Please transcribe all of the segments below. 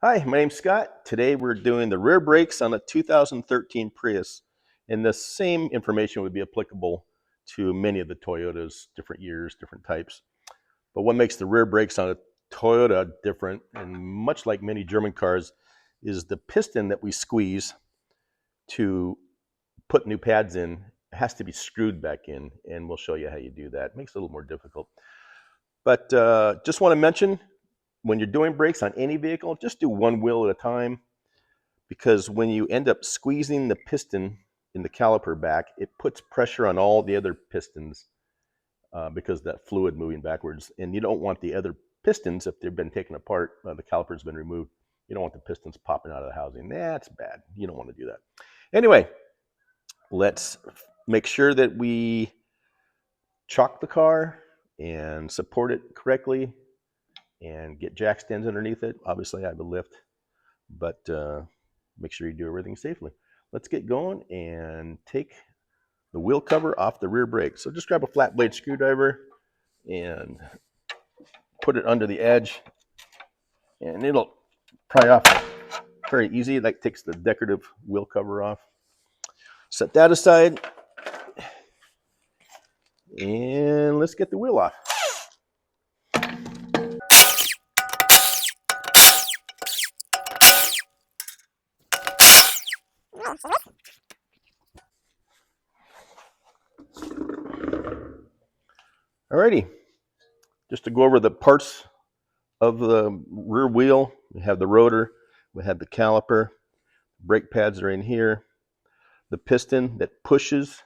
Hi, my name's Scott. Today we're doing the rear brakes on a 2013 Prius, and the same information would be applicable to many of the Toyotas, different years, different types. But what makes the rear brakes on a Toyota different, and much like many German cars, is the piston that we squeeze to put new pads in has to be screwed back in, and we'll show you how you do that. It makes it a little more difficult. But just want to mention, when you're doing brakes on any vehicle, just do one wheel at a time, because when you end up squeezing the piston in the caliper back, it puts pressure on all the other pistons because of that fluid moving backwards. And you don't want the other pistons, if they've been taken apart, the caliper's been removed, you don't want the pistons popping out of the housing. That's bad. You don't want to do that. Anyway, let's make sure that we chalk the car and support it correctly and get jack stands underneath it. Obviously, I have a lift, but make sure you do everything safely. Let's get going and take the wheel cover off the rear brake. So just grab a flat blade screwdriver and put it under the edge, and it'll pry off very easy. That takes the decorative wheel cover off. Set that aside, and let's get the wheel off. Alrighty, just to go over the parts of the rear wheel, we have the rotor, we have the caliper, brake pads are in here, the piston that pushes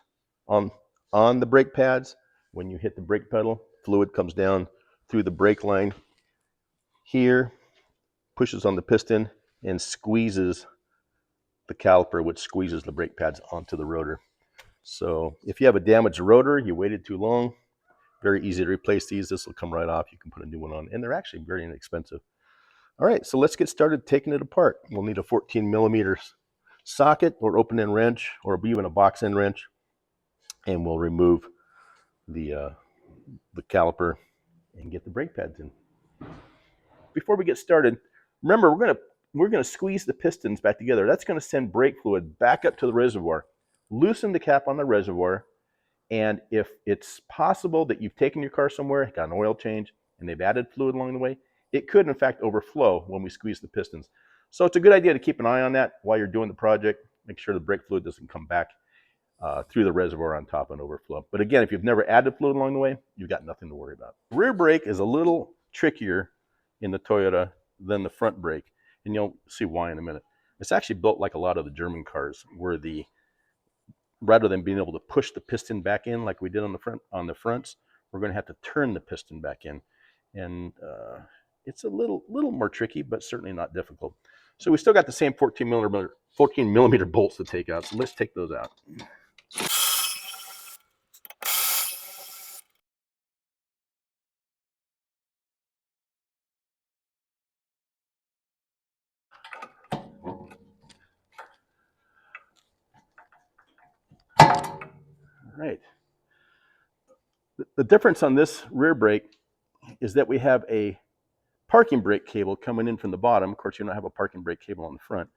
on the brake pads. When you hit the brake pedal, fluid comes down through the brake line here, pushes on the piston, and squeezes the caliper, which squeezes the brake pads onto the rotor. So if you have a damaged rotor, you waited too long, very easy to replace these. This will come right off. You can put a new one on, and they're actually very inexpensive. All right, so let's get started taking it apart. We'll need a 14 millimeter socket or open end wrench, or even a box end wrench, and we'll remove the caliper and get the brake pads in. Before we get started, remember we're gonna squeeze the pistons back together. That's gonna send brake fluid back up to the reservoir. Loosen the cap on the reservoir, and if it's possible that you've taken your car somewhere, got an oil change, and they've added fluid along the way, it could in fact overflow when we squeeze the pistons. So it's a good idea to keep an eye on that while you're doing the project. Make sure the brake fluid doesn't come back through the reservoir on top and overflow. But again, if you've never added fluid along the way, you've got nothing to worry about. Rear brake is a little trickier in the Toyota than the front brake, and you'll see why in a minute. It's actually built like a lot of the German cars, where rather than being able to push the piston back in like we did on the fronts, we're going to have to turn the piston back in, and it's a little more tricky, but certainly not difficult. So we still got the same 14 millimeter bolts to take out. So let's take those out. Right. The difference on this rear brake is that we have a parking brake cable coming in from the bottom. Of course, you don't have a parking brake cable on the front.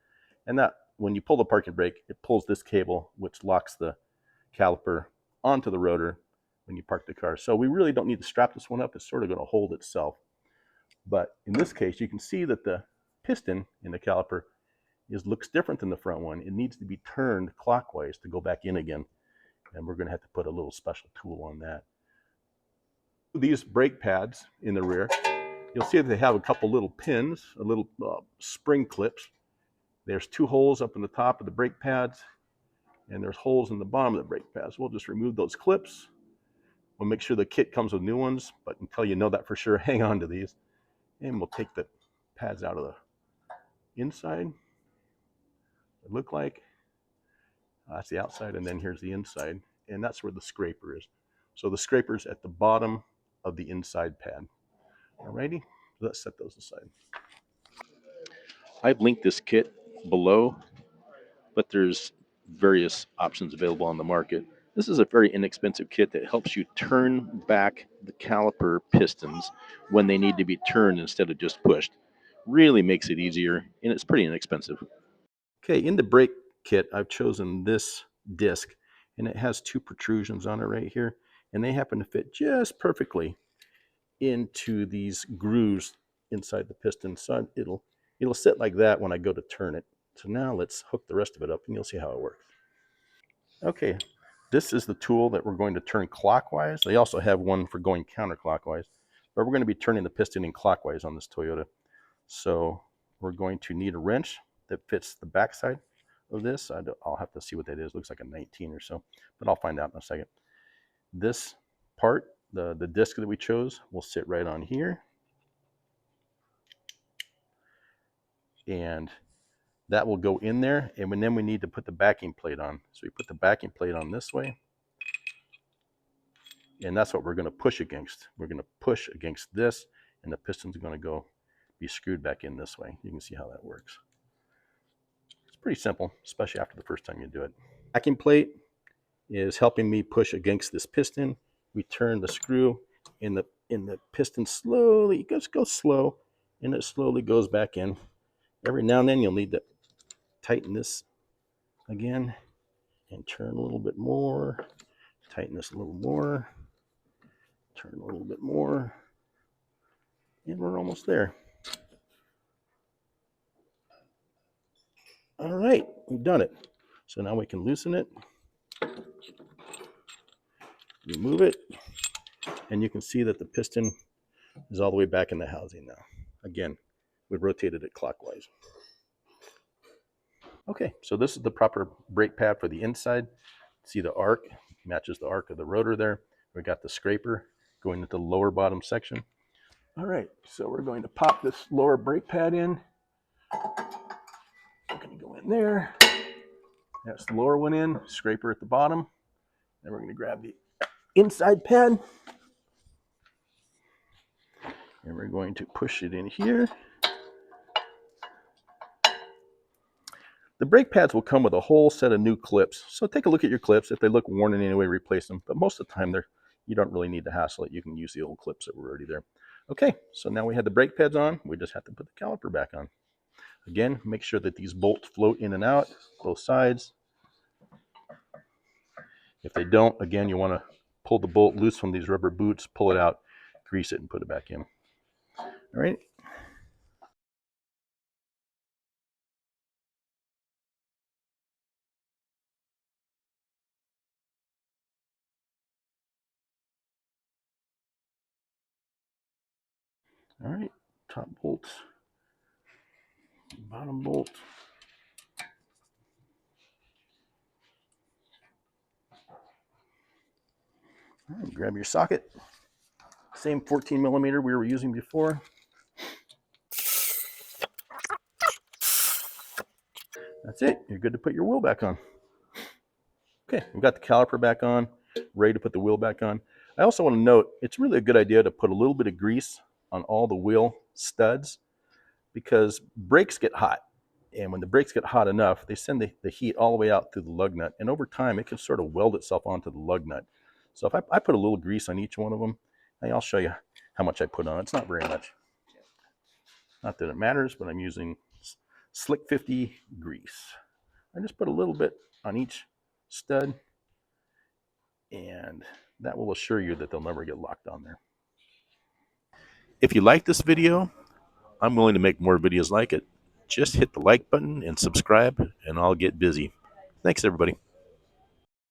And that, when you pull the parking brake, it pulls this cable, which locks the caliper onto the rotor when you park the car. So we really don't need to strap this one up. It's sort of going to hold itself. But in this case, you can see that the piston in the caliper looks different than the front one. It needs to be turned clockwise to go back in again. And we're going to have to put a little special tool on that. These brake pads in the rear, you'll see that they have a couple little pins, a little spring clips. There's two holes up in the top of the brake pads, and there's holes in the bottom of the brake pads. We'll just remove those clips. We'll make sure the kit comes with new ones, but until you know that for sure, hang on to these. And we'll take the pads out of the inside. It look like that's the outside, and then here's the inside, and that's where the scraper is. So the scraper's at the bottom of the inside pad. Alrighty, let's set those aside. I've linked this kit below, but there's various options available on the market. This is a very inexpensive kit that helps you turn back the caliper pistons when they need to be turned instead of just pushed. Really makes it easier, and it's pretty inexpensive. Okay, in the brake kit, I've chosen this disc, and it has two protrusions on it right here, and they happen to fit just perfectly into these grooves inside the piston. So it'll sit like that when I go to turn it. So now let's hook the rest of it up, and you'll see how it works. Okay, this is the tool that we're going to turn clockwise. They also have one for going counterclockwise, but we're going to be turning the piston in clockwise on this Toyota. So we're going to need a wrench that fits the backside of this. I'll have to see what that is. It looks like a 19 or so, but I'll find out in a second. This part, the disc that we chose, will sit right on here. And that will go in there. And then we need to put the backing plate on. So we put the backing plate on this way. And that's what we're going to push against. We're going to push against this, and the piston's going to be screwed back in this way. You can see how that works. It's pretty simple, especially after the first time you do it. Backing plate is helping me push against this piston. We turn the screw, and the piston slowly goes slow, and it slowly goes back in. Every now and then you'll need to tighten this again and turn a little bit more. Tighten this a little more. Turn a little bit more. And we're almost there. All right, we've done it. So now we can loosen it. Remove it. And you can see that the piston is all the way back in the housing now. Again, we rotated it clockwise. Okay, so this is the proper brake pad for the inside. See the arc matches the arc of the rotor there. We got the scraper going into the lower bottom section. All right, so we're going to pop this lower brake pad in. We're going to go in there. That's the lower one in, scraper at the bottom. Then we're going to grab the inside pad. And we're going to push it in here. The brake pads will come with a whole set of new clips. So take a look at your clips. If they look worn in any way, replace them. But most of the time, you don't really need to hassle it. You can use the old clips that were already there. Okay, so now we have the brake pads on. We just have to put the caliper back on. Again, make sure that these bolts float in and out, both sides. If they don't, again, you want to pull the bolt loose from these rubber boots, pull it out, grease it, and put it back in. All right. All right, top bolt, bottom bolt. All right, grab your socket. Same 14 millimeter we were using before. That's it. You're good to put your wheel back on. Okay, we've got the caliper back on, ready to put the wheel back on. I also want to note, it's really a good idea to put a little bit of grease on all the wheel studs because brakes get hot. And when the brakes get hot enough, they send the heat all the way out through the lug nut. And over time, it can sort of weld itself onto the lug nut. So if I put a little grease on each one of them, I'll show you how much I put on. It's not very much. Not that it matters, but I'm using Slick 50 grease. I just put a little bit on each stud, and that will assure you that they'll never get locked on there. If you like this video, I'm willing to make more videos like it. Just hit the like button and subscribe, and I'll get busy. Thanks, everybody.